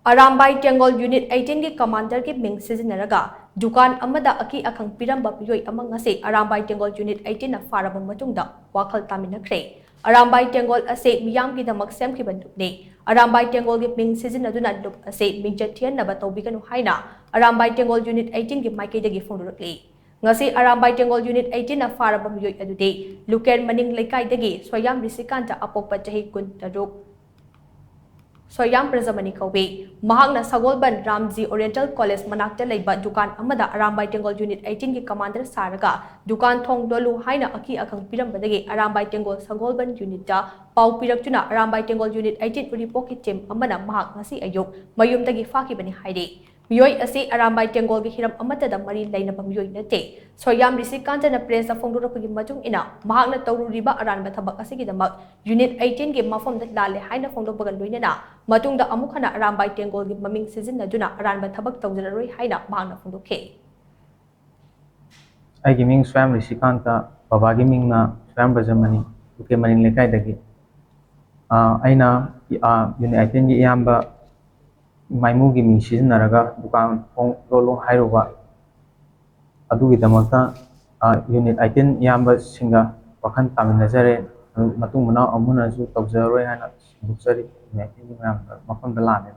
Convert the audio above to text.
Arambai Tenggol Unit 18 ki commander ki Ming Sijinaraga Dukan amada Aki-Akhang Piramba meeoi ngasi Arambai Tenggol Unit 18 na Pharaba Matung Wakhal taminnakhre Arambai Tenggol ase meeyam ki damak shemkhiba ne Arambai Tenggol ki Ming shijinnaduna ase mingchat thihannaba toubiganu haina Arambai Tenggol Unit 18 ki maikei dagi phongdorakli ngasi Arambai Tenggol Unit 18 na Pharaba meeoi adude Luken maning lekai dagi soyam risikanta apokpa chahi kun taruk Soyam Prajamani Kawe, Mahagna Sagolban Ramji Oriental College Manakta Laiba Dukan amada Arambai Tenggol Unit 18 ki Commander Saraga, Dukan Phongdorakli haina Aki-Akhang Piramba Arambai Tenggol Sagolban Unit Pau Piraktuna Arambai Tenggol Unit 18 report ki team amana mahak ngasi ayuk mayum dagi fakibani haide. Meeoi ase Arambai Tenggol ki hiram amatada mari lainaba meeoi nate. Soyam risikanta na press sa phongdorakli matung ina mahagna tawruriba aranba thabak asigi damak Unit 18 ki mafam da lale haina phongdobagan loinana matungda amukhana Arambai Tenggol ki maming shijinnaduna aranba thabak tawjararoi haina mahagna phongdokhe. Aigi Ming swam risikanta babagi Ming na swam Prajamani Dukan maning lekai dagi aina Unit 18 ki iyamba Maimu gi mi Sijinaraga Dukan Phongdorakli hairuba adugi damakta Unit 18 iyamba singa wakhal taminnakhre matung mana amuna ju tawjaroi hana buksari Unit 18 gi mayam mafam da lane